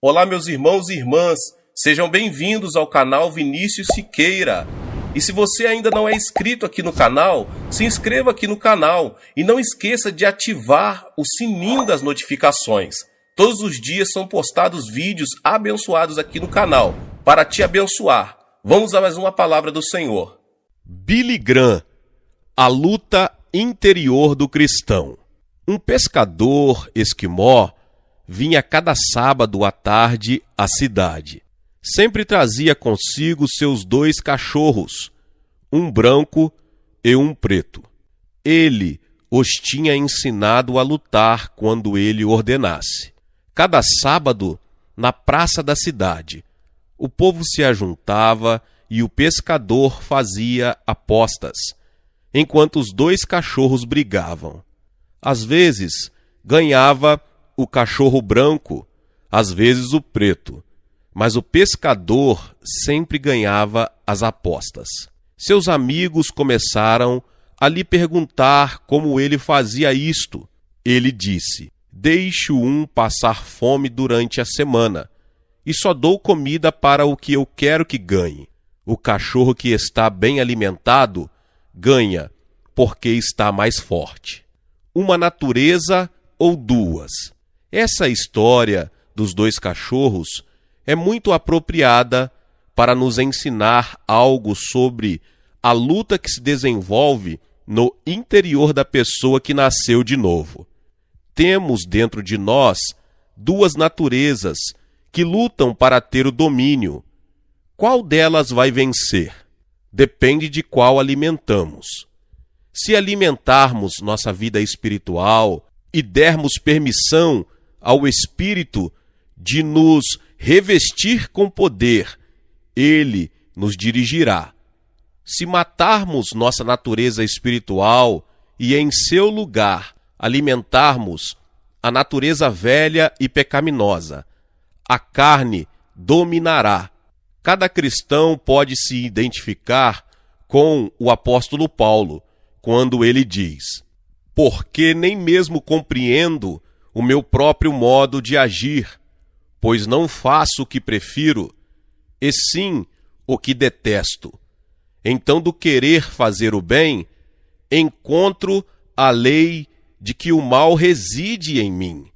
Olá, meus irmãos e irmãs, sejam bem-vindos ao canal Vinícius Siqueira. E se você ainda não é inscrito aqui no canal, se inscreva aqui no canal e não esqueça de ativar o sininho das notificações. Todos os dias são postados vídeos abençoados aqui no canal, para te abençoar. Vamos a mais uma palavra do Senhor. Billy Graham, a luta interior do cristão. Um pescador esquimó vinha cada sábado à tarde à cidade. Sempre trazia consigo seus 2 cachorros, um branco e um preto. Ele os tinha ensinado a lutar quando ele ordenasse. Cada sábado, na praça da cidade, o povo se ajuntava e o pescador fazia apostas, enquanto os 2 cachorros brigavam. Às vezes, ganhava o cachorro branco, às vezes o preto, mas o pescador sempre ganhava as apostas. Seus amigos começaram a lhe perguntar como ele fazia isto. Ele disse: "Deixo um passar fome durante a semana e só dou comida para o que eu quero que ganhe. O cachorro que está bem alimentado ganha porque está mais forte." Uma natureza ou 2? Essa história dos 2 cachorros é muito apropriada para nos ensinar algo sobre a luta que se desenvolve no interior da pessoa que nasceu de novo. Temos dentro de nós 2 naturezas que lutam para ter o domínio. Qual delas vai vencer? Depende de qual alimentamos. Se alimentarmos nossa vida espiritual e dermos permissão ao Espírito de nos revestir com poder, ele nos dirigirá. Se matarmos nossa natureza espiritual e em seu lugar alimentarmos a natureza velha e pecaminosa, a carne dominará. Cada cristão pode se identificar com o apóstolo Paulo, quando ele diz: "Porque nem mesmo compreendo o meu próprio modo de agir, pois não faço o que prefiro, e sim o que detesto. Então, do querer fazer o bem, encontro a lei de que o mal reside em mim.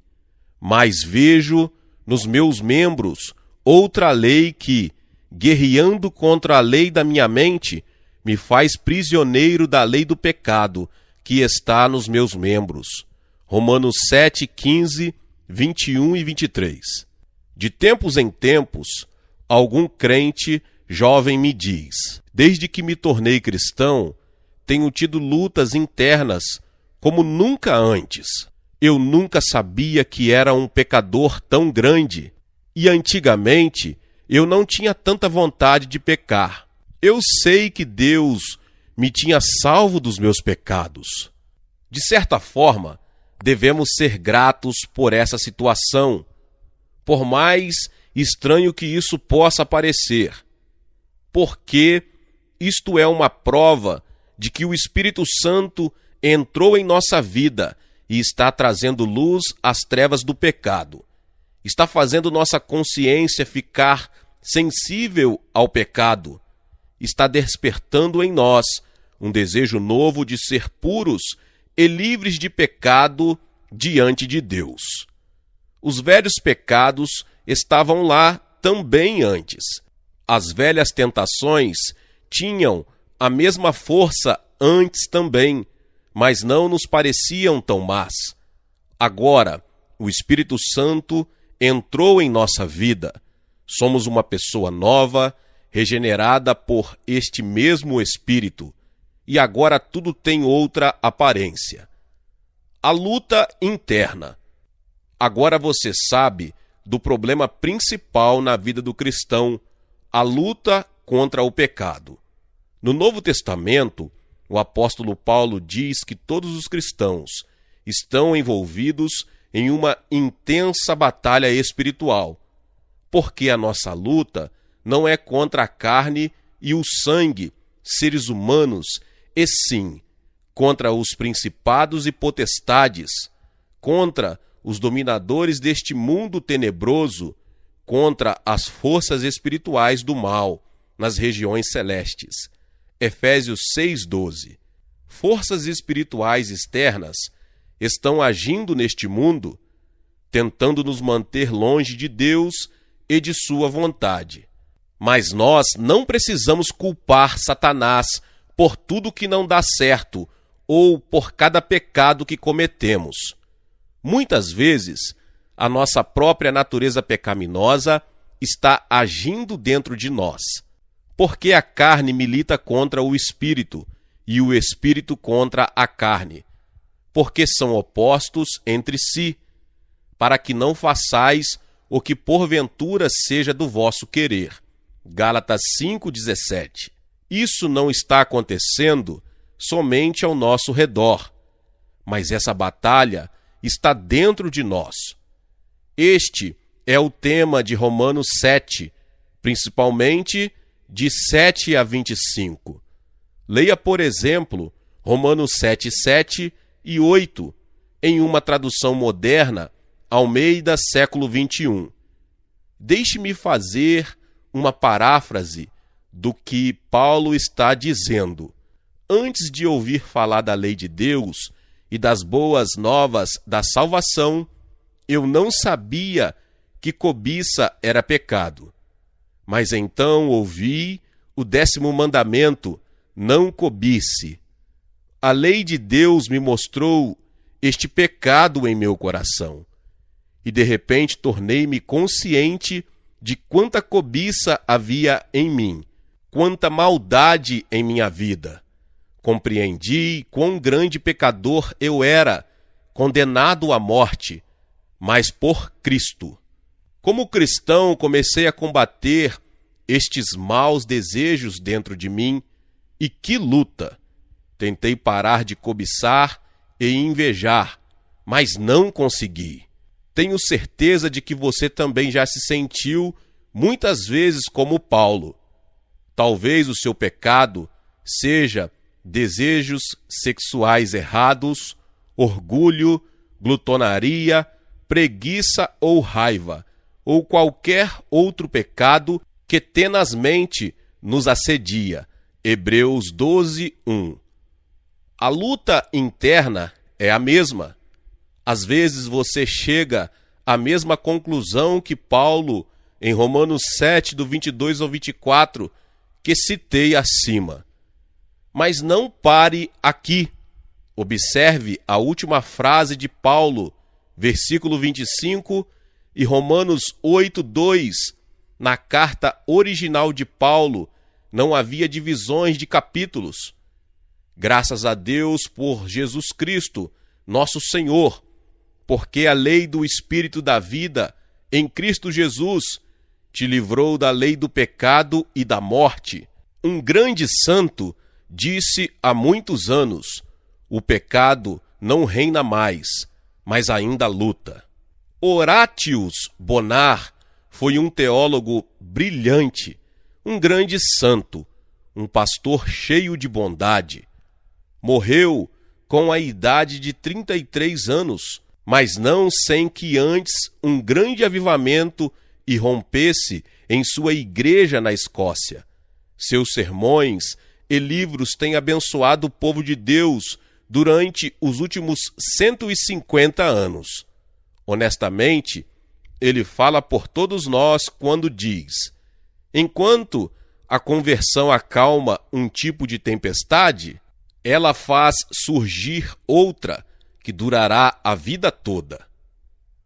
Mas vejo nos meus membros outra lei que, guerreando contra a lei da minha mente, me faz prisioneiro da lei do pecado que está nos meus membros." Romanos 7, 15, 21 e 23. De tempos em tempos, algum crente jovem me diz: "Desde que me tornei cristão, tenho tido lutas internas como nunca antes. Eu nunca sabia que era um pecador tão grande, e antigamente eu não tinha tanta vontade de pecar. Eu sei que Deus me tinha salvo dos meus pecados." De certa forma, devemos ser gratos por essa situação, por mais estranho que isso possa parecer, porque isto é uma prova de que o Espírito Santo entrou em nossa vida e está trazendo luz às trevas do pecado. Está fazendo nossa consciência ficar sensível ao pecado. Está despertando em nós um desejo novo de ser puros e livres de pecado diante de Deus. Os velhos pecados estavam lá também antes. As velhas tentações tinham a mesma força antes também, mas não nos pareciam tão más. Agora, o Espírito Santo entrou em nossa vida. Somos uma pessoa nova, regenerada por este mesmo Espírito. E agora tudo tem outra aparência. A luta interna. Agora você sabe do problema principal na vida do cristão, a luta contra o pecado. No Novo Testamento, o apóstolo Paulo diz que todos os cristãos estão envolvidos em uma intensa batalha espiritual, porque a nossa luta não é contra a carne e o sangue, seres humanos, e sim contra os principados e potestades, contra os dominadores deste mundo tenebroso, contra as forças espirituais do mal nas regiões celestes. Efésios 6:12. Forças espirituais externas estão agindo neste mundo, tentando nos manter longe de Deus e de sua vontade. Mas nós não precisamos culpar Satanás por tudo que não dá certo ou por cada pecado que cometemos. Muitas vezes, a nossa própria natureza pecaminosa está agindo dentro de nós, porque a carne milita contra o espírito e o espírito contra a carne, porque são opostos entre si, para que não façais o que porventura seja do vosso querer. Gálatas 5:17. Isso não está acontecendo somente ao nosso redor, mas essa batalha está dentro de nós. Este é o tema de Romanos 7, principalmente de 7 a 25. Leia, por exemplo, Romanos 7:7 e 8, em uma tradução moderna, Almeida, século 21. Deixe-me fazer uma paráfrase do que Paulo está dizendo. Antes de ouvir falar da lei de Deus e das boas novas da salvação, eu não sabia que cobiça era pecado. Mas então ouvi o 10º mandamento: não cobice. A lei de Deus me mostrou este pecado em meu coração. E de repente tornei-me consciente de quanta cobiça havia em mim, quanta maldade em minha vida. Compreendi quão grande pecador eu era, condenado à morte, mas por Cristo. Como cristão, comecei a combater estes maus desejos dentro de mim, e que luta! Tentei parar de cobiçar e invejar, mas não consegui. Tenho certeza de que você também já se sentiu muitas vezes como Paulo. Talvez o seu pecado seja desejos sexuais errados, orgulho, glutonaria, preguiça ou raiva, ou qualquer outro pecado que tenazmente nos assedia. Hebreus 12:1. A luta interna é a mesma. Às vezes você chega à mesma conclusão que Paulo em Romanos 7, do 22 ao 24, que citei acima. Mas não pare aqui. Observe a última frase de Paulo, versículo 25, e Romanos 8:2. Na carta original de Paulo, não havia divisões de capítulos. Graças a Deus por Jesus Cristo, nosso Senhor, porque a lei do Espírito da vida, em Cristo Jesus, te livrou da lei do pecado e da morte. Um grande santo disse há muitos anos: o pecado não reina mais, mas ainda luta. Horatius Bonar foi um teólogo brilhante, um grande santo, um pastor cheio de bondade. Morreu com a idade de 33 anos, mas não sem que antes um grande avivamento irrompesse em sua igreja na Escócia. Seus sermões e livros têm abençoado o povo de Deus durante os últimos 150 anos. Honestamente, ele fala por todos nós quando diz: enquanto a conversão acalma um tipo de tempestade, ela faz surgir outra que durará a vida toda.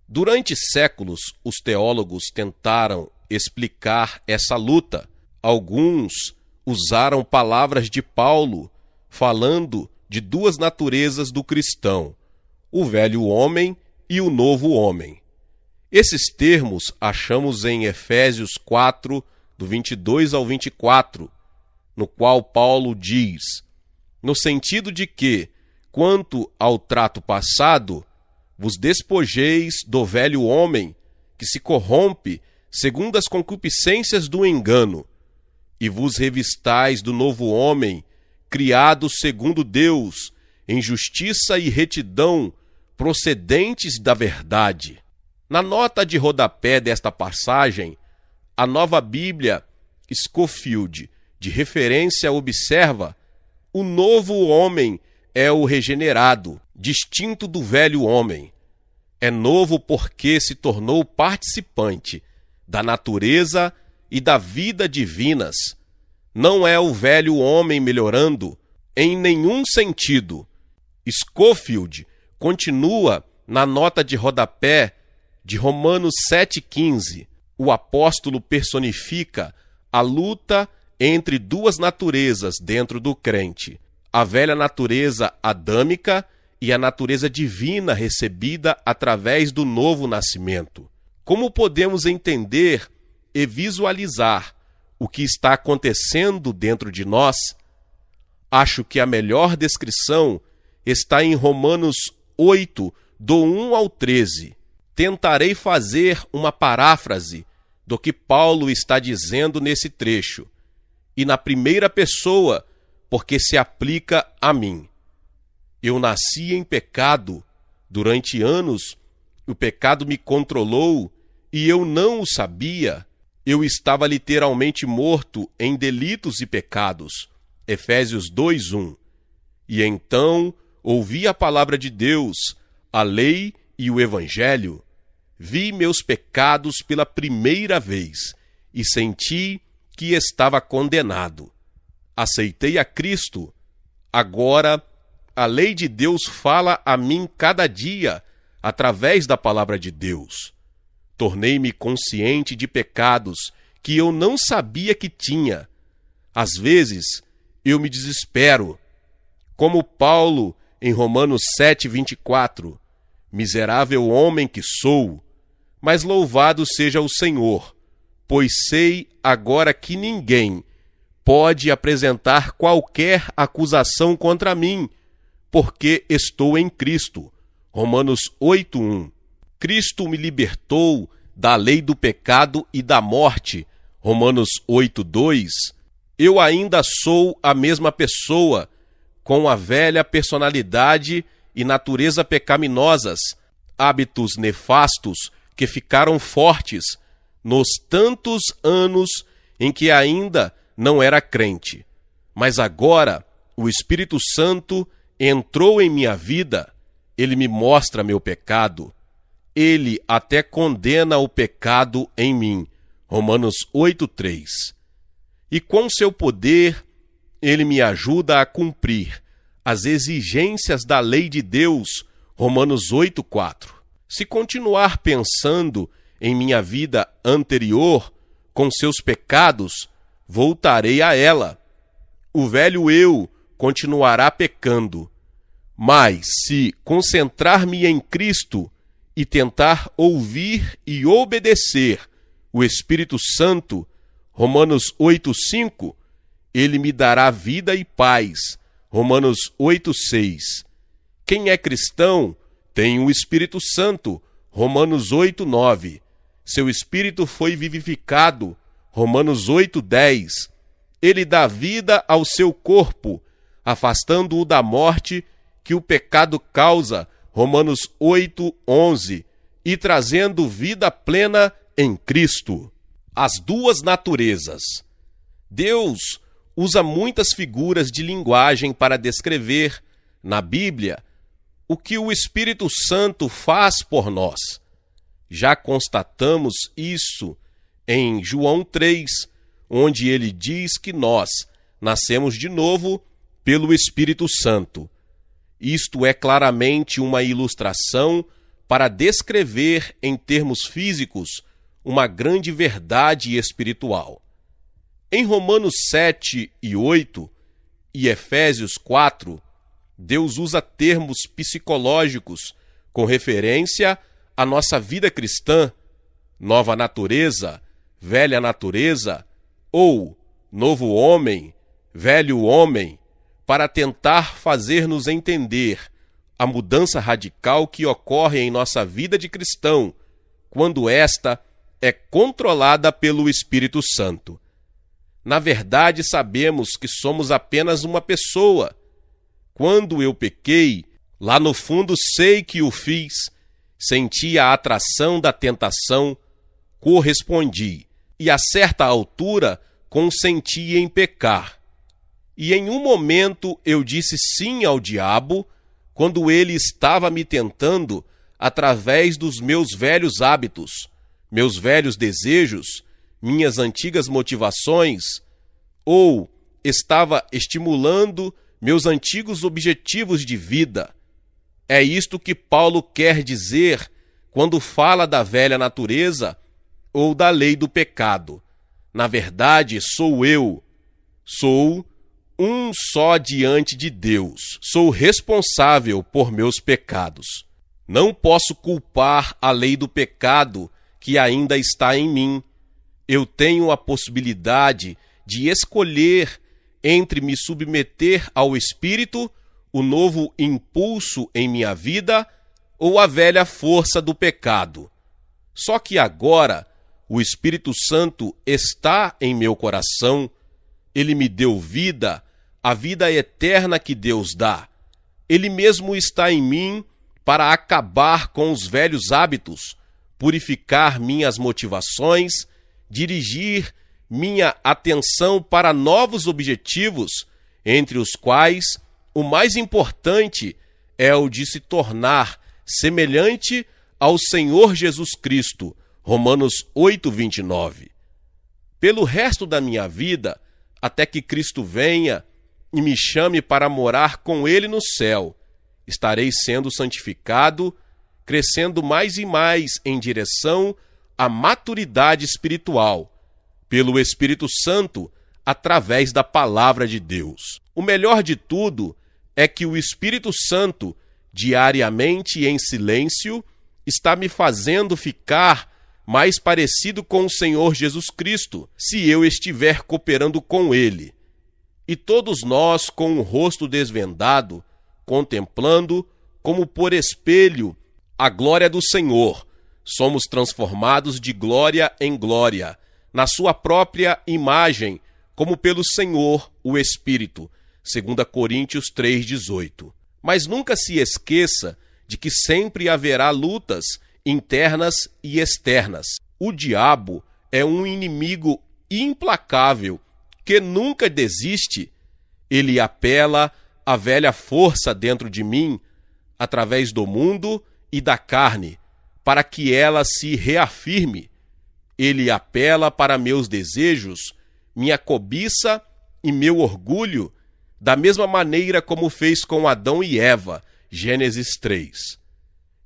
Durante séculos, os teólogos tentaram explicar essa luta. Alguns usaram palavras de Paulo, falando de duas naturezas do cristão, o velho homem e o novo homem. Esses termos achamos em Efésios 4, do 22 ao 24, no qual Paulo diz, no sentido de que, quanto ao trato passado, vos despojeis do velho homem, que se corrompe segundo as concupiscências do engano, e vos revistais do novo homem, criado segundo Deus, em justiça e retidão, procedentes da verdade. Na nota de rodapé desta passagem, a Nova Bíblia Scofield, de referência, observa: o novo homem é o regenerado, distinto do velho homem. É novo porque se tornou participante da natureza e da vida divinas. Não é o velho homem melhorando em nenhum sentido. Scofield continua na nota de rodapé de Romanos 7,15. O apóstolo personifica a luta entre duas naturezas dentro do crente: a velha natureza adâmica e a natureza divina recebida através do novo nascimento. Como podemos entender e visualizar o que está acontecendo dentro de nós? Acho que a melhor descrição está em Romanos 8, do 1 ao 13. Tentarei fazer uma paráfrase do que Paulo está dizendo nesse trecho, e na primeira pessoa, porque se aplica a mim. Eu nasci em pecado. Durante anos, o pecado me controlou e eu não o sabia. Eu estava literalmente morto em delitos e pecados. Efésios 2:1. E então ouvi a palavra de Deus, a lei e o evangelho. Vi meus pecados pela primeira vez e senti que estava condenado. Aceitei a Cristo. Agora, a lei de Deus fala a mim cada dia através da palavra de Deus. Tornei-me consciente de pecados que eu não sabia que tinha. Às vezes, eu me desespero. Como Paulo, em Romanos 7,24, miserável homem que sou, mas louvado seja o Senhor, pois sei agora que ninguém pode apresentar qualquer acusação contra mim, porque estou em Cristo. Romanos 8:1. Cristo me libertou da lei do pecado e da morte. Romanos 8:2. Eu ainda sou a mesma pessoa, com a velha personalidade e natureza pecaminosas, hábitos nefastos que ficaram fortes nos tantos anos em que ainda não era crente. Mas agora o Espírito Santo entrou em minha vida. Ele me mostra meu pecado. Ele até condena o pecado em mim. Romanos 8:3. E com seu poder, ele me ajuda a cumprir as exigências da lei de Deus. Romanos 8:4. Se continuar pensando em minha vida anterior, com seus pecados, voltarei a ela. O velho eu continuará pecando. Mas se concentrar-me em Cristo e tentar ouvir e obedecer o Espírito Santo, Romanos 8:5, ele me dará vida e paz. Romanos 8:6. Quem é cristão tem o Espírito Santo. Romanos 8:9. Seu espírito foi vivificado. Romanos 8:10. Ele dá vida ao seu corpo, afastando-o da morte que o pecado causa. Romanos 8:11. E trazendo vida plena em Cristo. As duas naturezas. Deus usa muitas figuras de linguagem para descrever, na Bíblia, o que o Espírito Santo faz por nós. Já constatamos isso em João 3, onde ele diz que nós nascemos de novo pelo Espírito Santo. Isto é claramente uma ilustração para descrever em termos físicos uma grande verdade espiritual. Em Romanos 7 e 8 e Efésios 4, Deus usa termos psicológicos com referência à nossa vida cristã, nova natureza, velha natureza, ou novo homem, velho homem, para tentar fazer-nos entender a mudança radical que ocorre em nossa vida de cristão, quando esta é controlada pelo Espírito Santo. Na verdade, sabemos que somos apenas uma pessoa. Quando eu pequei, lá no fundo sei que o fiz, Senti a atração da tentação, correspondi, e a certa altura consenti em pecar. E em um momento eu disse sim ao diabo, quando ele estava me tentando através dos meus velhos hábitos, meus velhos desejos, minhas antigas motivações, ou estava estimulando meus antigos objetivos de vida. É isto que Paulo quer dizer quando fala da velha natureza ou da lei do pecado. Na verdade, sou eu. Sou um só diante de Deus. Sou responsável por meus pecados. Não posso culpar a lei do pecado que ainda está em mim. Eu tenho a possibilidade de escolher entre me submeter ao Espírito, o novo impulso em minha vida, ou a velha força do pecado. Só que agora o Espírito Santo está em meu coração, ele me deu vida, a vida eterna que Deus dá. Ele mesmo está em mim para acabar com os velhos hábitos, purificar minhas motivações, dirigir minha atenção para novos objetivos, entre os quais o mais importante é o de se tornar semelhante ao Senhor Jesus Cristo, Romanos 8:29. Pelo resto da minha vida, até que Cristo venha e me chame para morar com Ele no céu, estarei sendo santificado, crescendo mais e mais em direção à maturidade espiritual, pelo Espírito Santo, através da Palavra de Deus. O melhor de tudo é que o Espírito Santo, diariamente em silêncio, está me fazendo ficar mais parecido com o Senhor Jesus Cristo, se eu estiver cooperando com Ele. E todos nós, com o rosto desvendado, contemplando, como por espelho, a glória do Senhor, somos transformados de glória em glória, na sua própria imagem, como pelo Senhor, o Espírito. 2 Coríntios 3:18. Mas nunca se esqueça de que sempre haverá lutas internas e externas. O diabo é um inimigo implacável que nunca desiste. Ele apela à velha força dentro de mim, através do mundo e da carne, para que ela se reafirme. Ele apela para meus desejos, minha cobiça e meu orgulho, da mesma maneira como fez com Adão e Eva, Gênesis 3.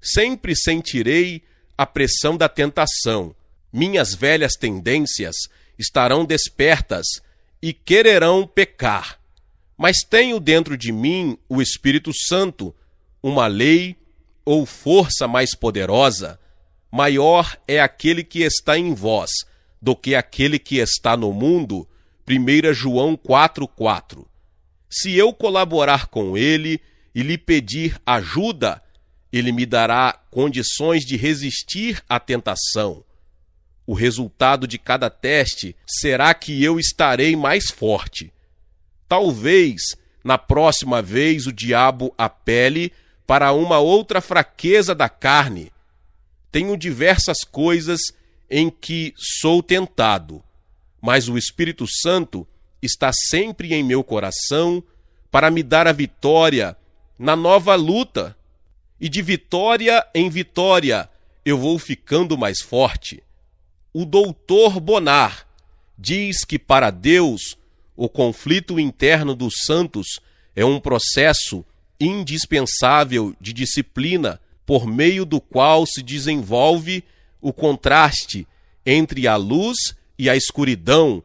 Sempre sentirei a pressão da tentação. Minhas velhas tendências estarão despertas e quererão pecar. Mas tenho dentro de mim o Espírito Santo, uma lei ou força mais poderosa. Maior é aquele que está em vós do que aquele que está no mundo. 1 João 4:4. Se eu colaborar com ele e lhe pedir ajuda, ele me dará condições de resistir à tentação. O resultado de cada teste será que eu estarei mais forte. Talvez, na próxima vez, o diabo apele para uma outra fraqueza da carne. Tenho diversas coisas em que sou tentado, mas o Espírito Santo está sempre em meu coração para me dar a vitória na nova luta. E de vitória em vitória eu vou ficando mais forte. O doutor Bonar diz que para Deus o conflito interno dos santos é um processo indispensável de disciplina por meio do qual se desenvolve o contraste entre a luz e a escuridão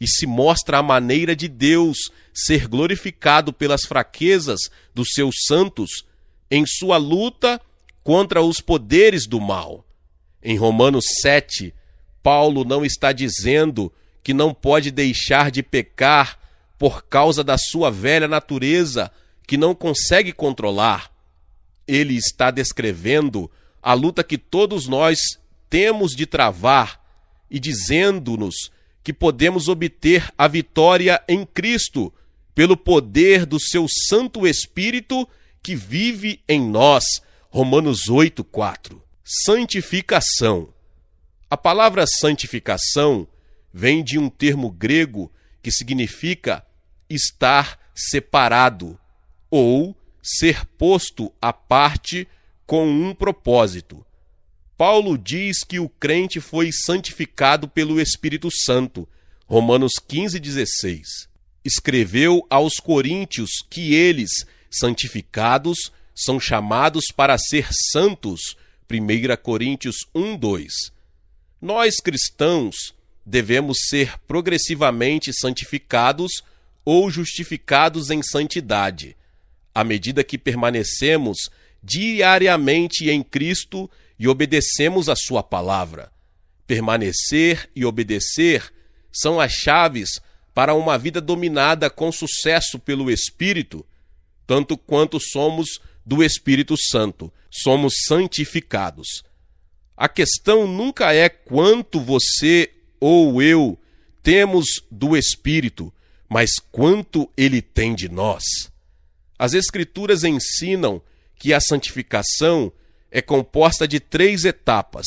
e se mostra a maneira de Deus ser glorificado pelas fraquezas dos seus santos em sua luta contra os poderes do mal. Em Romanos 7, Paulo não está dizendo que não pode deixar de pecar por causa da sua velha natureza que não consegue controlar. Ele está descrevendo a luta que todos nós temos de travar e dizendo-nos que podemos obter a vitória em Cristo pelo poder do seu Santo Espírito que vive em nós. Romanos 8:4. Santificação. A palavra santificação vem de um termo grego que significa estar separado ou ser posto à parte com um propósito. Paulo diz que o crente foi santificado pelo Espírito Santo, Romanos 15,16. Escreveu aos coríntios que eles, santificados, são chamados para ser santos, 1 Coríntios 1:2. Nós, cristãos, devemos ser progressivamente santificados ou justificados em santidade, à medida que permanecemos diariamente em Cristo e obedecemos a sua palavra. Permanecer e obedecer são as chaves para uma vida dominada com sucesso pelo Espírito, tanto quanto somos do Espírito Santo, somos santificados. A questão nunca é quanto você ou eu temos do Espírito, mas quanto ele tem de nós. As Escrituras ensinam que a santificação é composta de 3 etapas.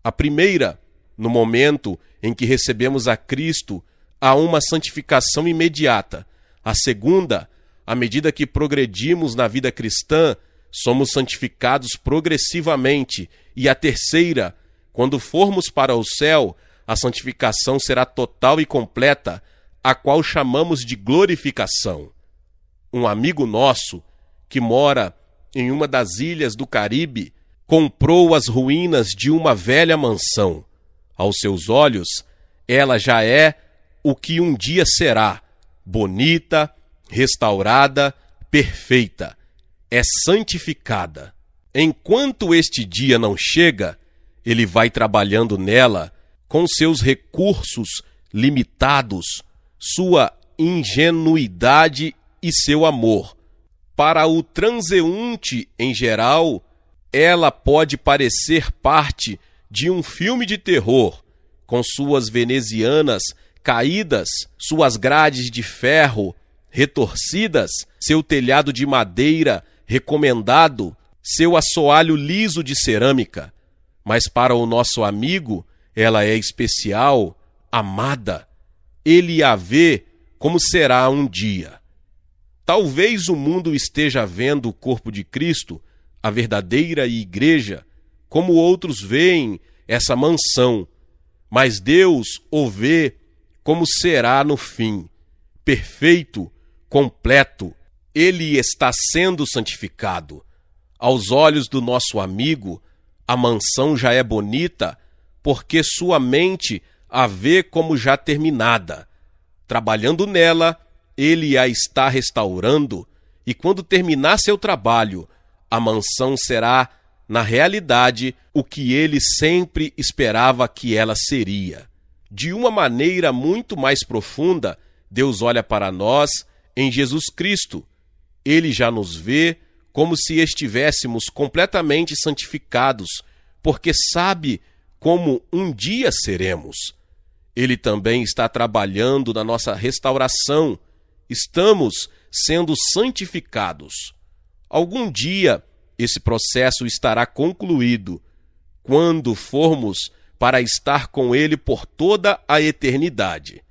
A primeira, no momento em que recebemos a Cristo, há uma santificação imediata. A segunda, à medida que progredimos na vida cristã, somos santificados progressivamente. E a terceira, quando formos para o céu, a santificação será total e completa, a qual chamamos de glorificação. Um amigo nosso, que mora em uma das ilhas do Caribe, comprou as ruínas de uma velha mansão. Aos seus olhos, ela já é o que um dia será: bonita, restaurada, perfeita. É santificada. Enquanto este dia não chega, ele vai trabalhando nela com seus recursos limitados, sua ingenuidade e seu amor. Para o transeunte em geral, ela pode parecer parte de um filme de terror, com suas venezianas caídas, suas grades de ferro retorcidas, seu telhado de madeira recomendado, seu assoalho liso de cerâmica. Mas para o nosso amigo, ela é especial, amada. Ele a vê como será um dia. Talvez o mundo esteja vendo o corpo de Cristo, a verdadeira igreja, como outros veem essa mansão, mas Deus o vê como será no fim, perfeito, completo. Ele está sendo santificado. Aos olhos do nosso amigo, a mansão já é bonita, porque sua mente a vê como já terminada. Trabalhando nela, ele a está restaurando, e quando terminar seu trabalho, a mansão será, na realidade, o que ele sempre esperava que ela seria. De uma maneira muito mais profunda, Deus olha para nós em Jesus Cristo. Ele já nos vê como se estivéssemos completamente santificados, porque sabe como um dia seremos. Ele também está trabalhando na nossa restauração. Estamos sendo santificados. Algum dia esse processo estará concluído, quando formos para estar com Ele por toda a eternidade.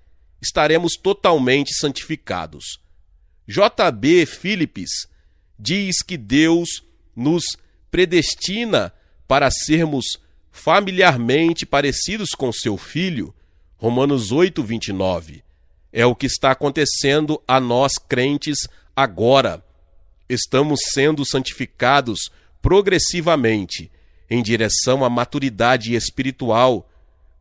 Estaremos totalmente santificados. J.B. Phillips diz que Deus nos predestina para sermos familiarmente parecidos com seu Filho, Romanos 8:29. É o que está acontecendo a nós crentes agora. Estamos sendo santificados progressivamente em direção à maturidade espiritual,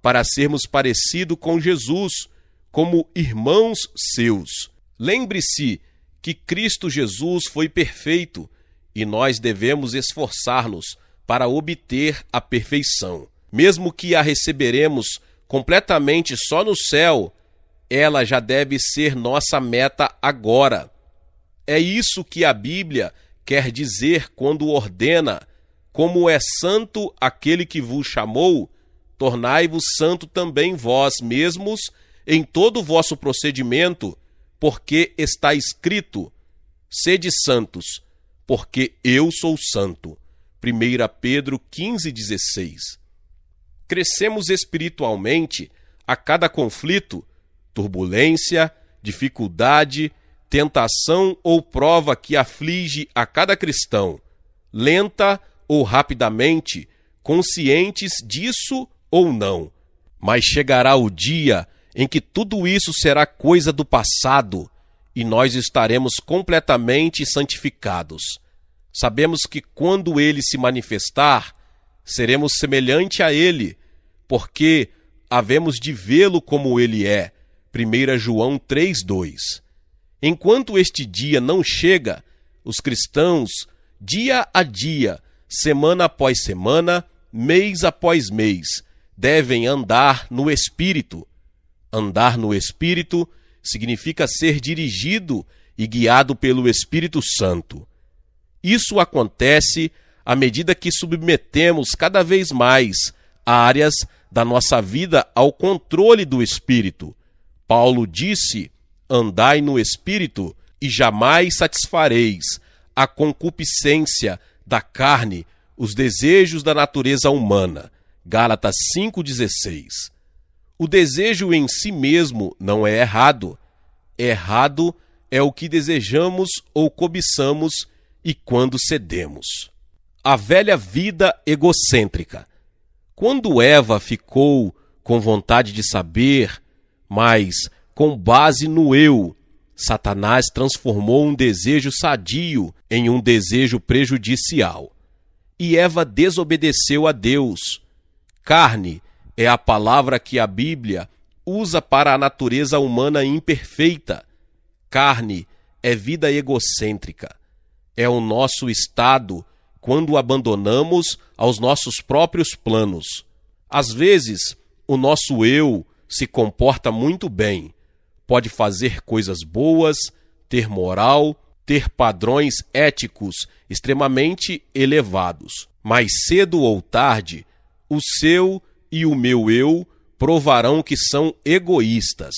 para sermos parecidos com Jesus, como irmãos seus. Lembre-se que Cristo Jesus foi perfeito e nós devemos esforçar-nos para obter a perfeição. Mesmo que a receberemos completamente só no céu, ela já deve ser nossa meta agora. É isso que a Bíblia quer dizer quando ordena: como é santo aquele que vos chamou, tornai-vos santo também vós mesmos em todo o vosso procedimento, porque está escrito: sede santos, porque eu sou santo. 1 Pedro 15,16. Crescemos espiritualmente a cada conflito, turbulência, dificuldade, tentação ou prova que aflige a cada cristão, lenta ou rapidamente, conscientes disso ou não. Mas chegará o dia em que tudo isso será coisa do passado e nós estaremos completamente santificados. Sabemos que quando ele se manifestar, seremos semelhante a ele, porque havemos de vê-lo como ele é. 1 João 3,2. Enquanto este dia não chega, os cristãos, dia a dia, semana após semana, mês após mês, devem andar no Espírito. Andar no Espírito significa ser dirigido e guiado pelo Espírito Santo. Isso acontece à medida que submetemos cada vez mais áreas da nossa vida ao controle do Espírito. Paulo disse: andai no Espírito e jamais satisfareis a concupiscência da carne, os desejos da natureza humana. Gálatas 5,16. O desejo em si mesmo não é errado. Errado é o que desejamos ou cobiçamos e quando cedemos. A velha vida egocêntrica. Quando Eva ficou com vontade de saber, mas com base no eu, Satanás transformou um desejo sadio em um desejo prejudicial. E Eva desobedeceu a Deus. Carne é a palavra que a Bíblia usa para a natureza humana imperfeita. Carne é vida egocêntrica. É o nosso estado quando abandonamos aos nossos próprios planos. Às vezes, o nosso eu se comporta muito bem. Pode fazer coisas boas, ter moral, ter padrões éticos extremamente elevados. Mas cedo ou tarde, o seu e o meu eu provarão que são egoístas.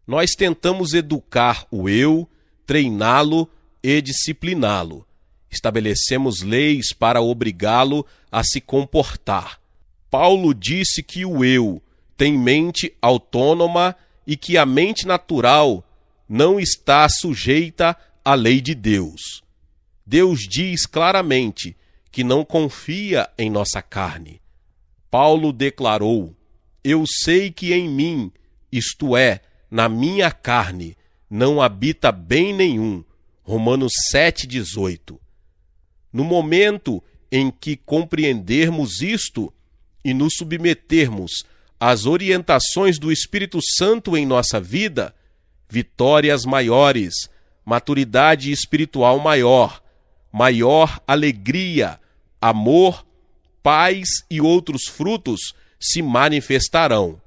Nós tentamos educar o eu, treiná-lo e discipliná-lo. Estabelecemos leis para obrigá-lo a se comportar. Paulo disse que o eu tem mente autônoma e que a mente natural não está sujeita à lei de Deus. Deus diz claramente que não confia em nossa carne. Paulo declarou: eu sei que em mim, isto é, na minha carne, não habita bem nenhum. Romanos 7,18. No momento em que compreendermos isto e nos submetermos às orientações do Espírito Santo em nossa vida, vitórias maiores, maturidade espiritual maior, maior alegria, amor, paz e outros frutos se manifestarão.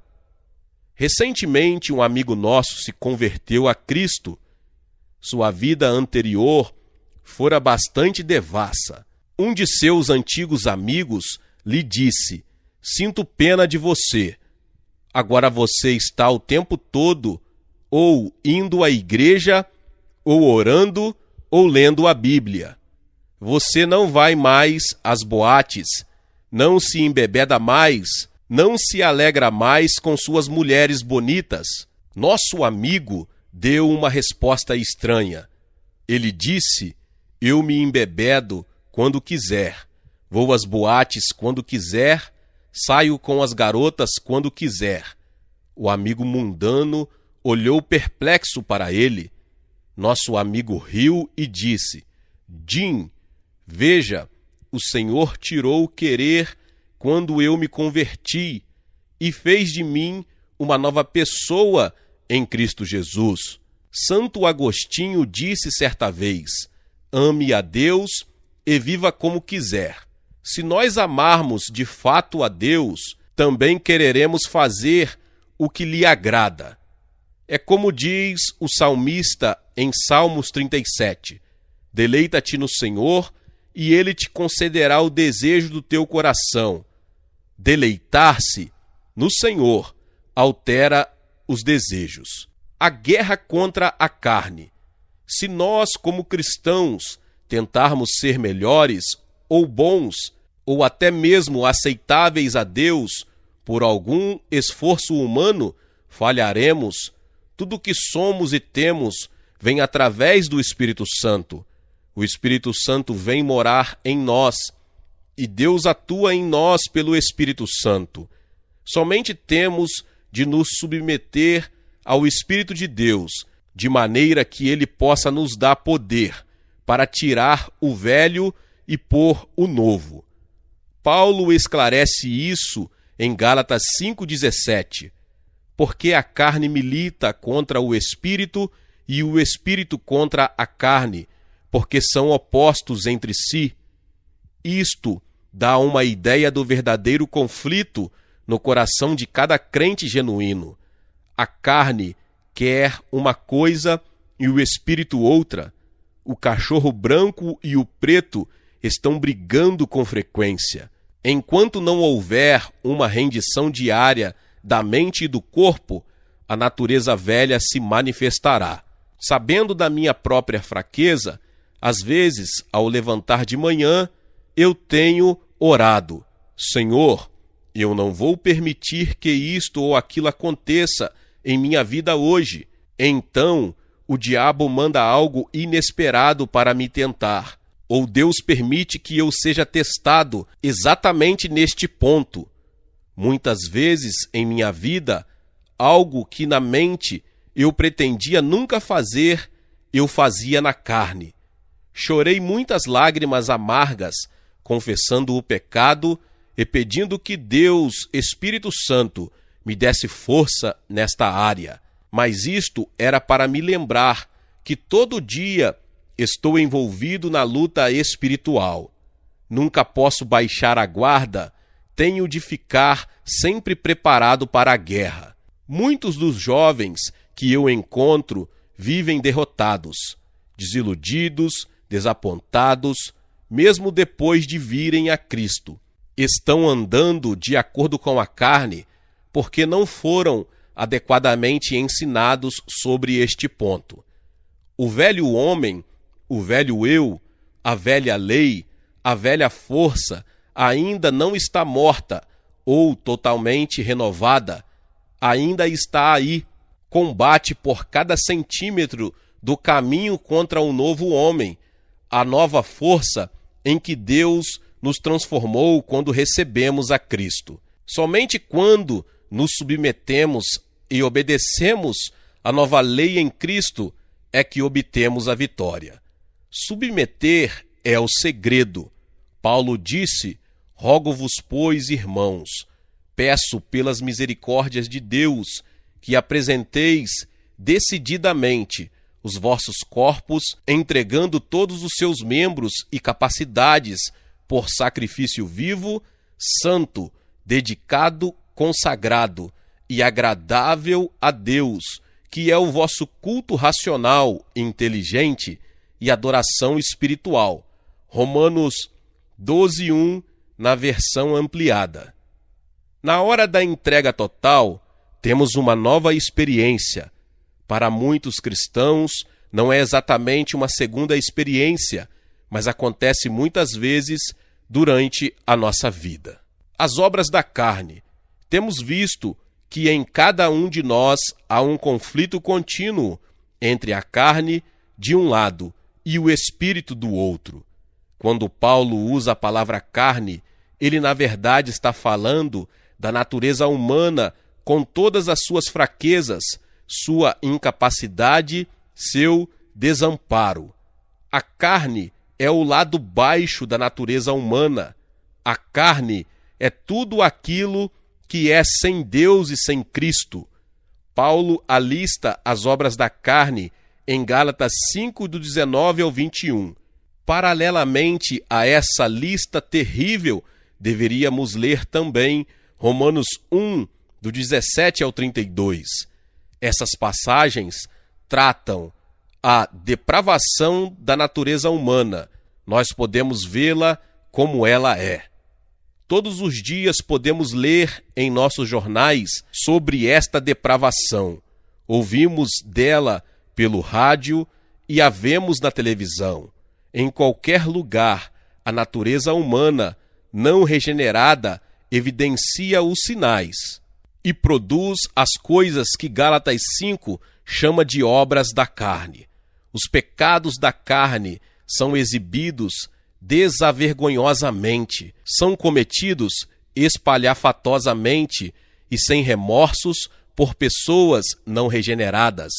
Recentemente, um amigo nosso se converteu a Cristo. Sua vida anterior fora bastante devassa. Um de seus antigos amigos lhe disse: sinto pena de você. Agora você está o tempo todo ou indo à igreja, ou orando, ou lendo a Bíblia. Você não vai mais às boates, não se embebeda mais, não se alegra mais com suas mulheres bonitas. Nosso amigo deu uma resposta estranha. Ele disse: eu me embebedo quando quiser, vou às boates quando quiser, saio com as garotas quando quiser. O amigo mundano olhou perplexo para ele. Nosso amigo riu e disse: Jim, veja, o Senhor tirou o querer quando eu me converti e fez de mim uma nova pessoa em Cristo Jesus. Santo Agostinho disse certa vez: ame a Deus e viva como quiser. Se nós amarmos de fato a Deus, também quereremos fazer o que lhe agrada. É como diz o salmista em Salmos 37, deleita-te no Senhor e Ele te concederá o desejo do teu coração. Deleitar-se no Senhor altera os desejos. A guerra contra a carne. Se nós, como cristãos, tentarmos ser melhores ou bons, ou até mesmo aceitáveis a Deus, por algum esforço humano, falharemos. Tudo o que somos e temos vem através do Espírito Santo. O Espírito Santo vem morar em nós, e Deus atua em nós pelo Espírito Santo. Somente temos de nos submeter ao Espírito de Deus, de maneira que Ele possa nos dar poder para tirar o velho e pôr o novo. Paulo esclarece isso em Gálatas 5,17. Porque a carne milita contra o Espírito e o Espírito contra a carne, porque são opostos entre si. Isto dá uma ideia do verdadeiro conflito no coração de cada crente genuíno. A carne quer uma coisa e o Espírito outra. O cachorro branco e o preto estão brigando com frequência. Enquanto não houver uma rendição diária da mente e do corpo, a natureza velha se manifestará. Sabendo da minha própria fraqueza, às vezes, ao levantar de manhã, eu tenho orado: Senhor, eu não vou permitir que isto ou aquilo aconteça em minha vida hoje. Então, o diabo manda algo inesperado para me tentar, ou Deus permite que eu seja testado exatamente neste ponto. Muitas vezes em minha vida, algo que na mente eu pretendia nunca fazer, eu fazia na carne. Chorei muitas lágrimas amargas, confessando o pecado e pedindo que Deus, Espírito Santo, me desse força nesta área. Mas isto era para me lembrar que todo dia estou envolvido na luta espiritual. Nunca posso baixar a guarda, tenho de ficar sempre preparado para a guerra. Muitos dos jovens que eu encontro vivem derrotados, desiludidos, desapontados, mesmo depois de virem a Cristo. Estão andando de acordo com a carne porque não foram adequadamente ensinados sobre este ponto. O velho homem, o velho eu, a velha lei, a velha força ainda não está morta ou totalmente renovada, ainda está aí, combate por cada centímetro do caminho contra o novo homem, a nova força em que Deus nos transformou quando recebemos a Cristo. Somente quando nos submetemos e obedecemos a nova lei em Cristo é que obtemos a vitória. Submeter é o segredo. Paulo disse: rogo-vos, pois, irmãos, peço pelas misericórdias de Deus, que apresenteis decididamente os vossos corpos, entregando todos os seus membros e capacidades por sacrifício vivo, santo, dedicado, consagrado e agradável a Deus, que é o vosso culto racional, inteligente e adoração espiritual. Romanos 12:1, na versão ampliada. Na hora da entrega total, temos uma nova experiência. Para muitos cristãos, não é exatamente uma segunda experiência, mas acontece muitas vezes durante a nossa vida. As obras da carne. Temos visto que em cada um de nós há um conflito contínuo entre a carne, de um lado, e o espírito do outro. Quando Paulo usa a palavra carne, ele na verdade está falando da natureza humana com todas as suas fraquezas, sua incapacidade, seu desamparo. A carne é o lado baixo da natureza humana. A carne é tudo aquilo que é sem Deus e sem Cristo. Paulo alista as obras da carne em Gálatas 5, do 19 ao 21. Paralelamente a essa lista terrível, deveríamos ler também Romanos 1, do 17 ao 32. Essas passagens tratam a depravação da natureza humana. Nós podemos vê-la como ela é. Todos os dias podemos ler em nossos jornais sobre esta depravação. Ouvimos dela pelo rádio e a vemos na televisão. Em qualquer lugar, a natureza humana não regenerada evidencia os sinais e produz as coisas que Gálatas 5 chama de obras da carne. Os pecados da carne são exibidos desavergonhosamente, são cometidos espalhafatosamente e sem remorsos por pessoas não regeneradas.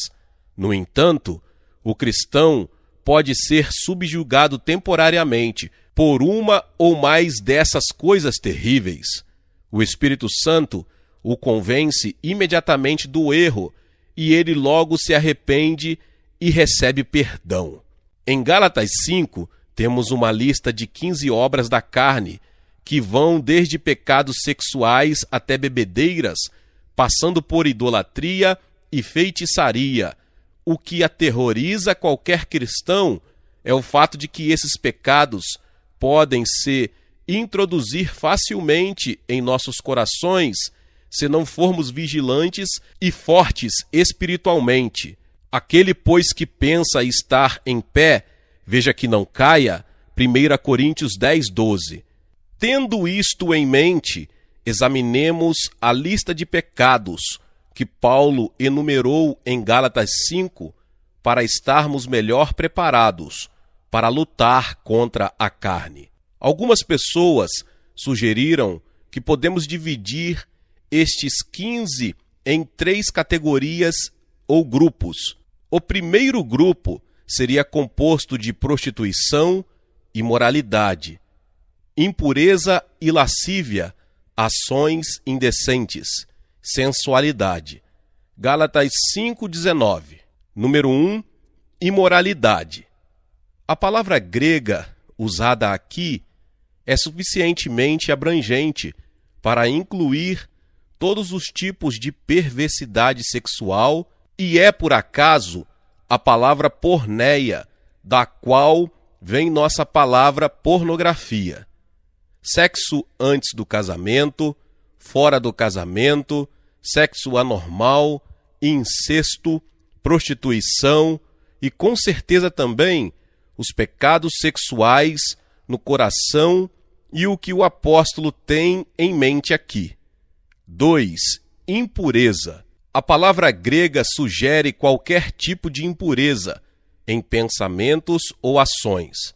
No entanto, o cristão pode ser subjugado temporariamente por uma ou mais dessas coisas terríveis. O Espírito Santo o convence imediatamente do erro e ele logo se arrepende e recebe perdão. Em Gálatas 5, temos uma lista de 15 obras da carne, que vão desde pecados sexuais até bebedeiras, passando por idolatria e feitiçaria. O que aterroriza qualquer cristão é o fato de que esses pecados podem se introduzir facilmente em nossos corações se não formos vigilantes e fortes espiritualmente. Aquele, pois, que pensa estar em pé, veja que não caia, 1 Coríntios 10:12. Tendo isto em mente, examinemos a lista de pecados que Paulo enumerou em Gálatas 5 para estarmos melhor preparados para lutar contra a carne. Algumas pessoas sugeriram que podemos dividir estes 15 em 3 categorias ou grupos. O primeiro grupo seria composto de prostituição, imoralidade, impureza e lascívia, ações indecentes, sensualidade. Gálatas 5:19. Número 1, imoralidade. A palavra grega usada aqui é suficientemente abrangente para incluir todos os tipos de perversidade sexual e é, por acaso, a palavra porneia, da qual vem nossa palavra pornografia. Sexo antes do casamento, fora do casamento, sexo anormal, incesto, prostituição e, com certeza também, os pecados sexuais no coração e o que o apóstolo tem em mente aqui. 2. Impureza. A palavra grega sugere qualquer tipo de impureza em pensamentos ou ações.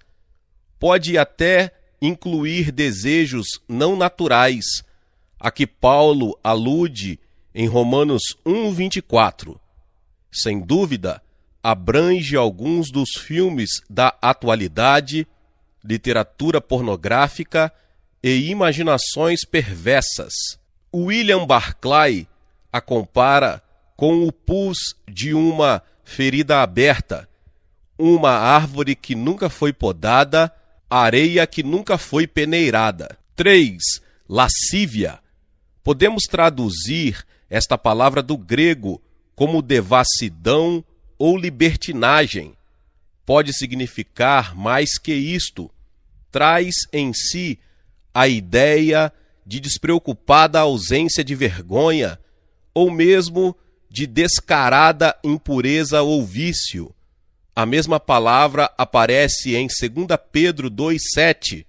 Pode até incluir desejos não naturais, a que Paulo alude em Romanos 1:24. Sem dúvida, abrange alguns dos filmes da atualidade, literatura pornográfica e imaginações perversas. William Barclay a compara com o pus de uma ferida aberta, uma árvore que nunca foi podada, areia que nunca foi peneirada. 3. Lascívia. Podemos traduzir esta palavra do grego como devassidão ou libertinagem. Pode significar mais que isto. Traz em si a ideia de despreocupada ausência de vergonha ou mesmo de descarada impureza ou vício. A mesma palavra aparece em 2 Pedro 2:7,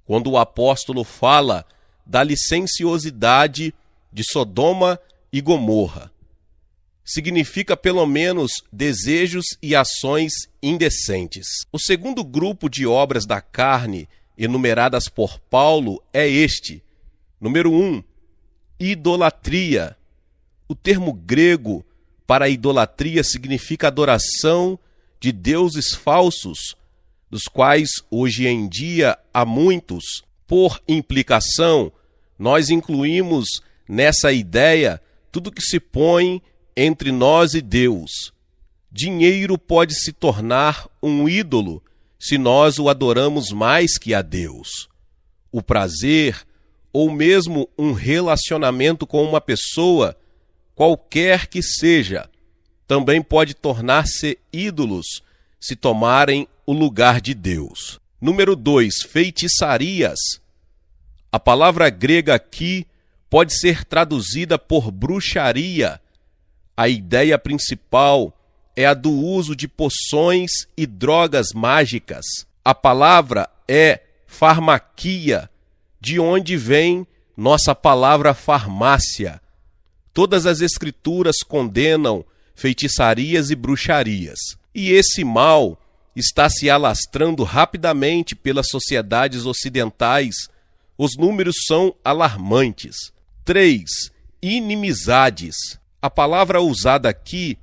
quando o apóstolo fala da licenciosidade de Sodoma e Gomorra. Significa pelo menos desejos e ações indecentes. O segundo grupo de obras da carne enumeradas por Paulo é este. Número 1, idolatria. O termo grego para idolatria significa adoração de deuses falsos, dos quais hoje em dia há muitos. Por implicação, nós incluímos nessa ideia tudo que se põe entre nós e Deus. Dinheiro pode se tornar um ídolo se nós o adoramos mais que a Deus. O prazer, ou mesmo um relacionamento com uma pessoa, qualquer que seja, também pode tornar-se ídolos se tomarem o lugar de Deus. Número 2, feitiçarias. A palavra grega aqui pode ser traduzida por bruxaria. A ideia principal é a do uso de poções e drogas mágicas. A palavra é farmaquia, de onde vem nossa palavra farmácia. Todas as escrituras condenam feitiçarias e bruxarias. E esse mal está se alastrando rapidamente pelas sociedades ocidentais. Os números são alarmantes. 3. Inimizades. A palavra usada aqui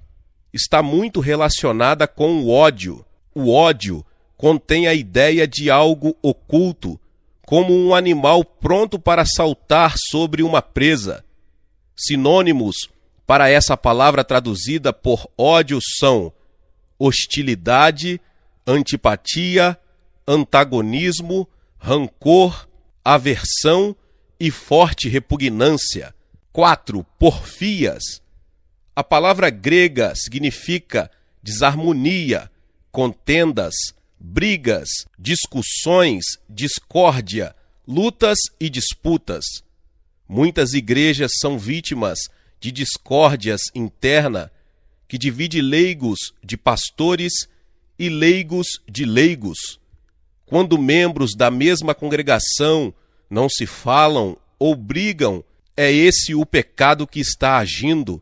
está muito relacionada com o ódio. O ódio contém a ideia de algo oculto, como um animal pronto para saltar sobre uma presa. Sinônimos para essa palavra traduzida por ódio são hostilidade, antipatia, antagonismo, rancor, aversão e forte repugnância. 4. Porfias. A palavra grega significa desarmonia, contendas, brigas, discussões, discórdia, lutas e disputas. Muitas igrejas são vítimas de discórdias internas que divide leigos de pastores e leigos de leigos. Quando membros da mesma congregação não se falam ou brigam, é esse o pecado que está agindo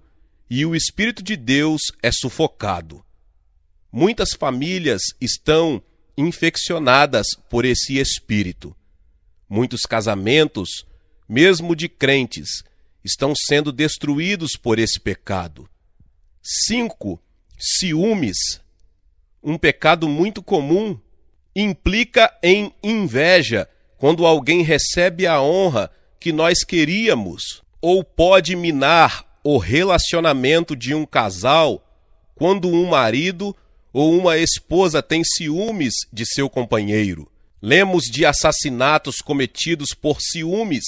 e o Espírito de Deus é sufocado. Muitas famílias estão infeccionadas por esse espírito. Muitos casamentos, mesmo de crentes, estão sendo destruídos por esse pecado. 5. Ciúmes. Um pecado muito comum implica em inveja quando alguém recebe a honra que nós queríamos, ou pode minar o relacionamento de um casal quando um marido ou uma esposa tem ciúmes de seu companheiro. Lemos de assassinatos cometidos por ciúmes,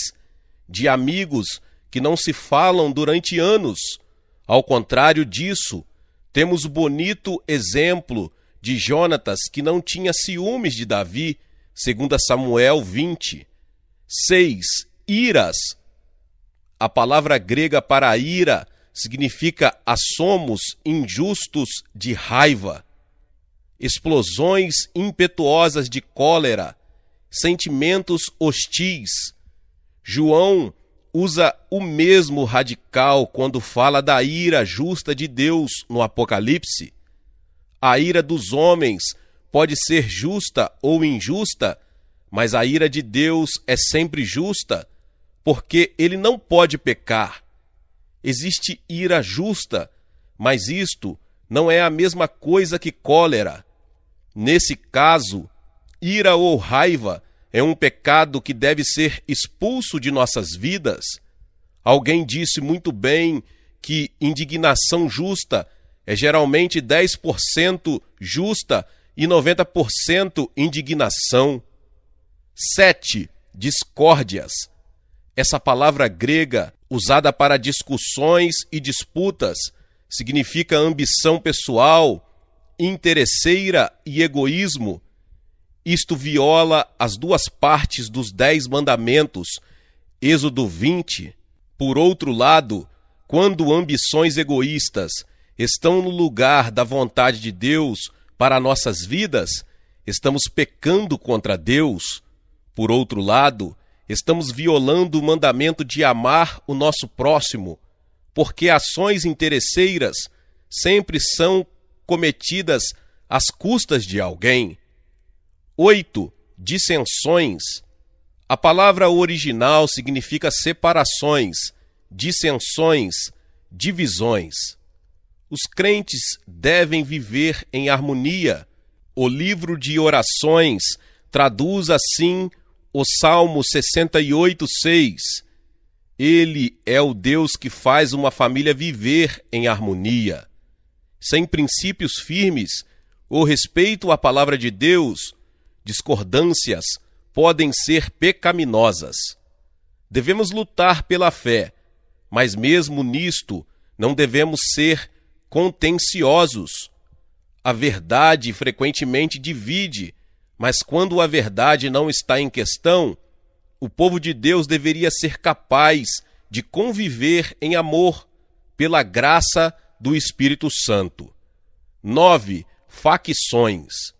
de amigos que não se falam durante anos. Ao contrário disso, temos o bonito exemplo de Jonatas, que não tinha ciúmes de Davi, 2 Samuel 20. 6. Iras. A palavra grega para ira significa assomos injustos de raiva, explosões impetuosas de cólera, sentimentos hostis. João usa o mesmo radical quando fala da ira justa de Deus no Apocalipse. A ira dos homens pode ser justa ou injusta, mas a ira de Deus é sempre justa, porque ele não pode pecar. Existe ira justa, mas isto não é a mesma coisa que cólera. Nesse caso, ira ou raiva é um pecado que deve ser expulso de nossas vidas. Alguém disse muito bem que indignação justa é geralmente 10% justa e 90% indignação. 7. Discórdias. Essa palavra grega, usada para discussões e disputas, significa ambição pessoal, interesseira e egoísmo. Isto viola as duas partes dos 10 mandamentos, Êxodo 20. Por outro lado, quando ambições egoístas estão no lugar da vontade de Deus para nossas vidas, estamos pecando contra Deus. Por outro lado, estamos violando o mandamento de amar o nosso próximo, porque ações interesseiras sempre são cometidas às custas de alguém. 8. Dissensões. A palavra original significa separações, dissensões, divisões. Os crentes devem viver em harmonia. O livro de orações traduz assim o Salmo 68:6. Ele é o Deus que faz uma família viver em harmonia. Sem princípios firmes, o respeito à palavra de Deus, discordâncias podem ser pecaminosas. Devemos lutar pela fé, mas mesmo nisto não devemos ser contenciosos. A verdade frequentemente divide, mas quando a verdade não está em questão, o povo de Deus deveria ser capaz de conviver em amor pela graça do Espírito Santo. 9. Facções.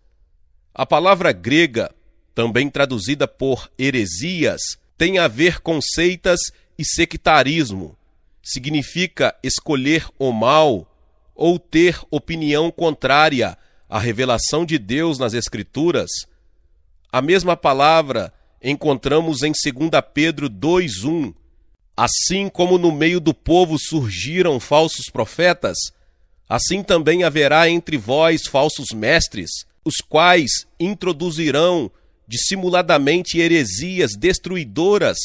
A palavra grega também traduzida por heresias, tem a ver com seitas e sectarismo. Significa escolher o mal ou ter opinião contrária à revelação de Deus nas Escrituras. A mesma palavra encontramos em 2 Pedro 2:1. Assim como no meio do povo surgiram falsos profetas, assim também haverá entre vós falsos mestres, os quais introduzirão dissimuladamente heresias destruidoras,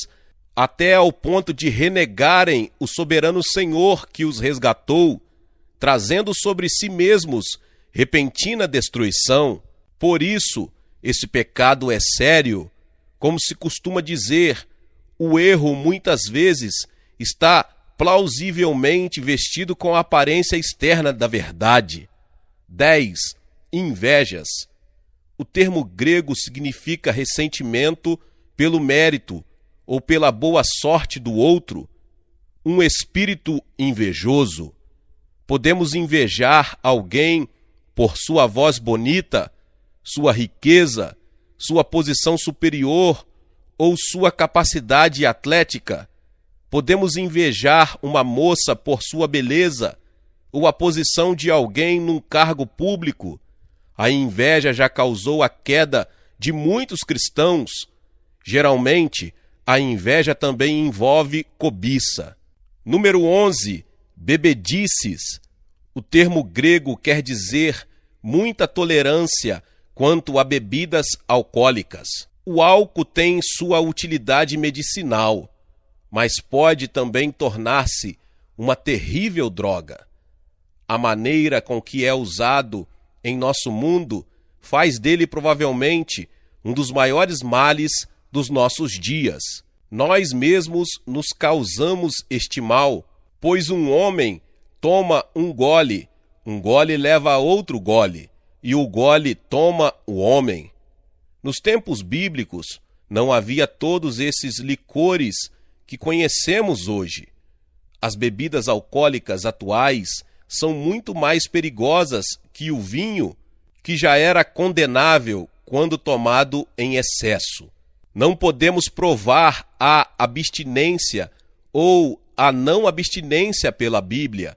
até ao ponto de renegarem o soberano Senhor que os resgatou, trazendo sobre si mesmos repentina destruição. Por isso, esse pecado é sério. Como se costuma dizer, o erro muitas vezes está plausivelmente vestido com a aparência externa da verdade. 10. Invejas. O termo grego significa ressentimento pelo mérito ou pela boa sorte do outro, um espírito invejoso. Podemos invejar alguém por sua voz bonita, sua riqueza, sua posição superior ou sua capacidade atlética. Podemos invejar uma moça por sua beleza ou a posição de alguém num cargo público. A inveja já causou a queda de muitos cristãos. Geralmente, a inveja também envolve cobiça. Número 11. Bebedices. O termo grego quer dizer muita tolerância quanto a bebidas alcoólicas. O álcool tem sua utilidade medicinal, mas pode também tornar-se uma terrível droga. A maneira com que é usado em nosso mundo faz dele provavelmente um dos maiores males dos nossos dias. Nós mesmos nos causamos este mal, pois um homem toma um gole leva a outro gole, e o gole toma o homem. Nos tempos bíblicos, não havia todos esses licores que conhecemos hoje. As bebidas alcoólicas atuais são muito mais perigosas que o vinho, que já era condenável quando tomado em excesso. Não podemos provar a abstinência ou a não abstinência pela Bíblia,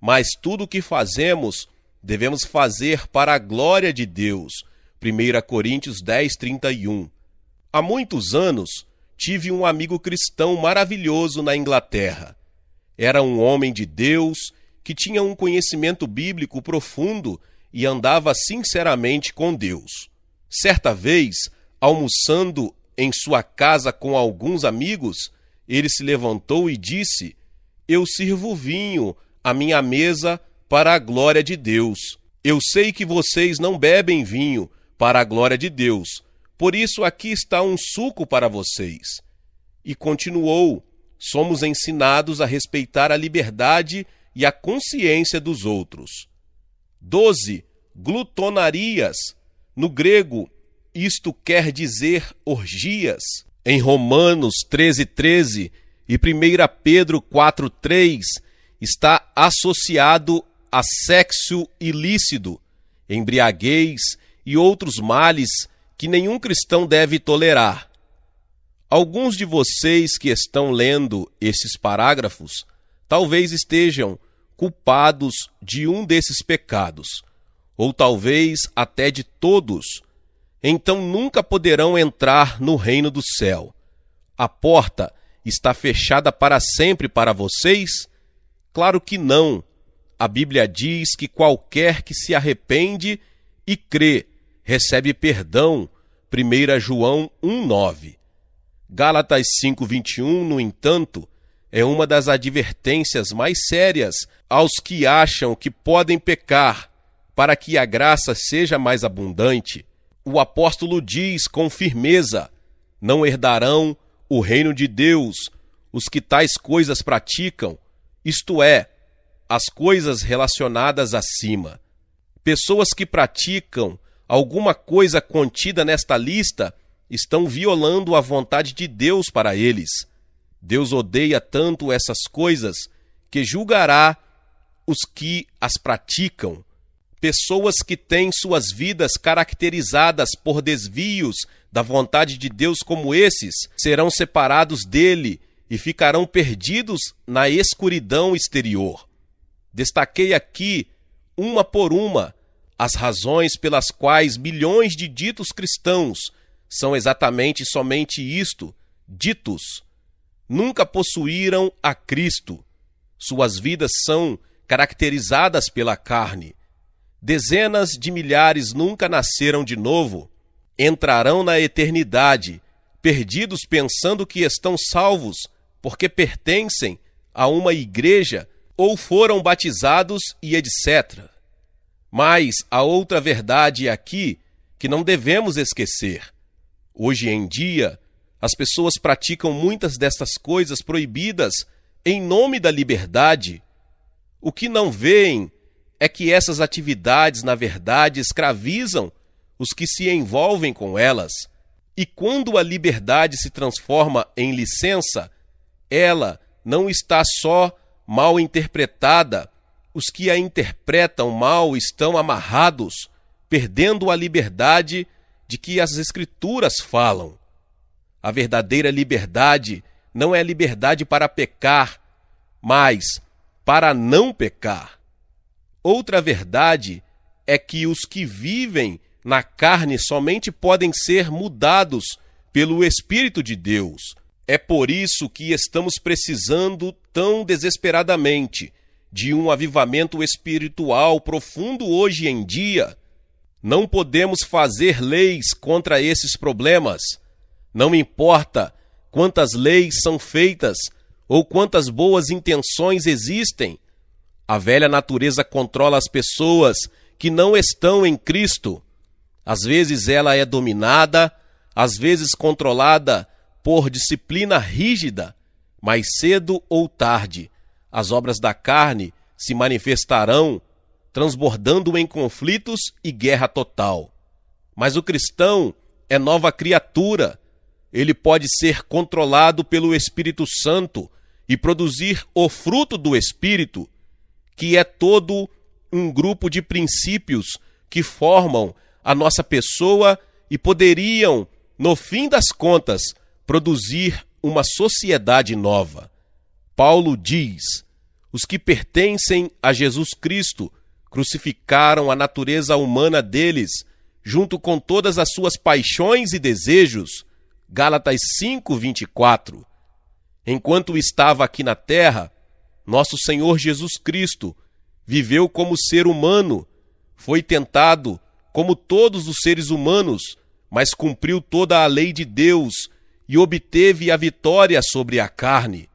mas tudo o que fazemos, devemos fazer para a glória de Deus. 1 Coríntios 10:31. Há muitos anos, tive um amigo cristão maravilhoso na Inglaterra. Era um homem de Deus que tinha um conhecimento bíblico profundo e andava sinceramente com Deus. Certa vez, almoçando em sua casa com alguns amigos, ele se levantou e disse: "Eu sirvo vinho à minha mesa para a glória de Deus. Eu sei que vocês não bebem vinho para a glória de Deus, por isso aqui está um suco para vocês." E continuou: "Somos ensinados a respeitar a liberdade e a consciência dos outros." 12. Glutonarias. No grego, isto quer dizer orgias. Em Romanos 13:13 e 1 Pedro 4:3 está associado a sexo ilícito, embriaguez e outros males que nenhum cristão deve tolerar. Alguns de vocês que estão lendo esses parágrafos talvez estejam culpados de um desses pecados, ou talvez até de todos. Então nunca poderão entrar no reino do céu. A porta está fechada para sempre para vocês? Claro que não. A Bíblia diz que qualquer que se arrepende e crê recebe perdão. 1 João 1:9. Gálatas 5:21, no entanto, é uma das advertências mais sérias aos que acham que podem pecar para que a graça seja mais abundante. O apóstolo diz com firmeza: "Não herdarão o reino de Deus os que tais coisas praticam", isto é, as coisas relacionadas acima. Pessoas que praticam alguma coisa contida nesta lista estão violando a vontade de Deus para eles. Deus odeia tanto essas coisas que julgará os que as praticam. Pessoas que têm suas vidas caracterizadas por desvios da vontade de Deus como esses serão separados dele e ficarão perdidos na escuridão exterior. Destaquei aqui, uma por uma, as razões pelas quais milhões de ditos cristãos são exatamente somente isto, ditos. Nunca possuíram a Cristo. Suas vidas são caracterizadas pela carne. Dezenas de milhares nunca nasceram de novo, entrarão na eternidade, perdidos pensando que estão salvos porque pertencem a uma igreja ou foram batizados e etc. Mas há outra verdade aqui que não devemos esquecer. Hoje em dia, as pessoas praticam muitas destas coisas proibidas em nome da liberdade. O que não veem é que essas atividades, na verdade, escravizam os que se envolvem com elas. E quando a liberdade se transforma em licença, ela não está só mal interpretada. Os que a interpretam mal estão amarrados, perdendo a liberdade de que as Escrituras falam. A verdadeira liberdade não é liberdade para pecar, mas para não pecar. Outra verdade é que os que vivem na carne somente podem ser mudados pelo Espírito de Deus. É por isso que estamos precisando tão desesperadamente de um avivamento espiritual profundo hoje em dia. Não podemos fazer leis contra esses problemas. Não importa quantas leis são feitas ou quantas boas intenções existem. A velha natureza controla as pessoas que não estão em Cristo. Às vezes ela é dominada, às vezes controlada por disciplina rígida, mas cedo ou tarde as obras da carne se manifestarão, transbordando em conflitos e guerra total. Mas o cristão é nova criatura. Ele pode ser controlado pelo Espírito Santo e produzir o fruto do Espírito, que é todo um grupo de princípios que formam a nossa pessoa e poderiam, no fim das contas, produzir uma sociedade nova. Paulo diz: os que pertencem a Jesus Cristo crucificaram a natureza humana deles, junto com todas as suas paixões e desejos. Gálatas 5:24. Enquanto estava aqui na terra, nosso Senhor Jesus Cristo viveu como ser humano, foi tentado como todos os seres humanos, mas cumpriu toda a lei de Deus e obteve a vitória sobre a carne.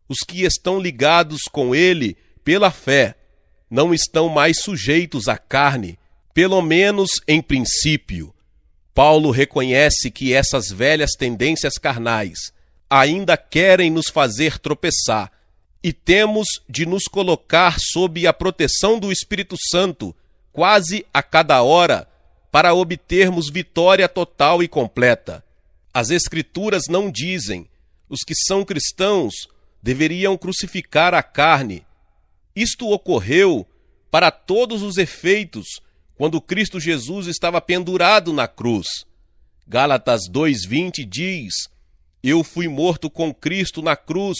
Os que estão ligados com ele pela fé não estão mais sujeitos à carne, pelo menos em princípio. Paulo reconhece que essas velhas tendências carnais ainda querem nos fazer tropeçar, e temos de nos colocar sob a proteção do Espírito Santo quase a cada hora para obtermos vitória total e completa. As Escrituras não dizem: os que são cristãos deveriam crucificar a carne. Isto ocorreu para todos os efeitos quando Cristo Jesus estava pendurado na cruz. Gálatas 2:20 diz: eu fui morto com Cristo na cruz.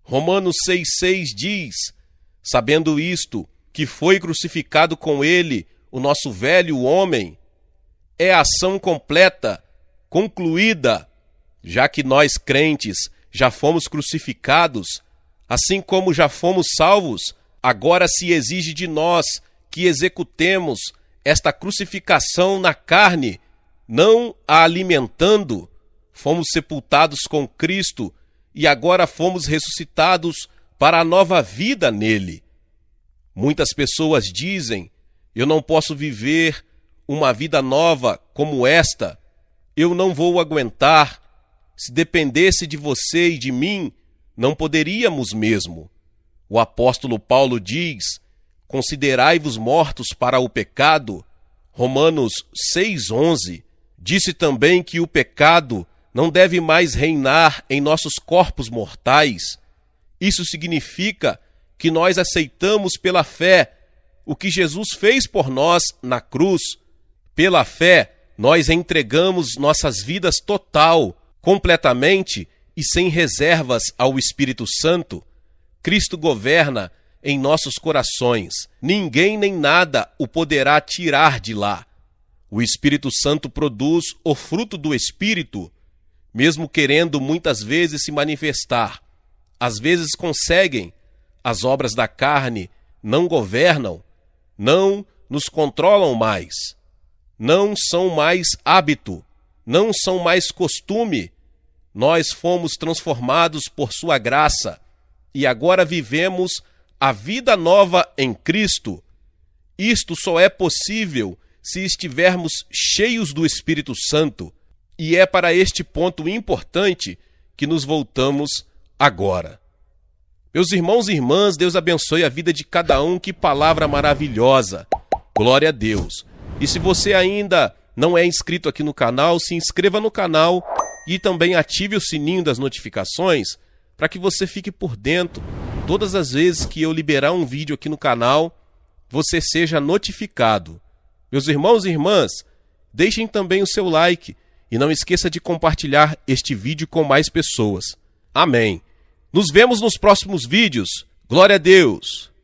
Romanos 6:6 diz: sabendo isto, que foi crucificado com ele o nosso velho homem. É a ação completa, concluída, já que nós crentes já fomos crucificados, assim como já fomos salvos, agora se exige de nós que executemos esta crucificação na carne, não a alimentando. Fomos sepultados com Cristo e agora fomos ressuscitados para a nova vida nele. Muitas pessoas dizem: eu não posso viver uma vida nova como esta, eu não vou aguentar. Se dependesse de você e de mim, não poderíamos mesmo. O apóstolo Paulo diz: considerai-vos mortos para o pecado. Romanos 6:11. Disse também que o pecado não deve mais reinar em nossos corpos mortais. Isso significa que nós aceitamos pela fé o que Jesus fez por nós na cruz. Pela fé, nós entregamos nossas vidas total, completamente e sem reservas ao Espírito Santo, Cristo governa em nossos corações. Ninguém nem nada o poderá tirar de lá. O Espírito Santo produz o fruto do Espírito, mesmo querendo muitas vezes se manifestar. Às vezes conseguem, as obras da carne não governam, não nos controlam mais, não são mais hábito, não são mais costume. Nós fomos transformados por sua graça e agora vivemos a vida nova em Cristo. Isto só é possível se estivermos cheios do Espírito Santo, e é para este ponto importante que nos voltamos agora. Meus irmãos e irmãs, Deus abençoe a vida de cada um, que palavra maravilhosa. Glória a Deus. E se você ainda não é inscrito aqui no canal, se inscreva no canal e também ative o sininho das notificações para que você fique por dentro. Todas as vezes que eu liberar um vídeo aqui no canal, você seja notificado. Meus irmãos e irmãs, deixem também o seu like e não esqueça de compartilhar este vídeo com mais pessoas. Amém. Nos vemos nos próximos vídeos. Glória a Deus!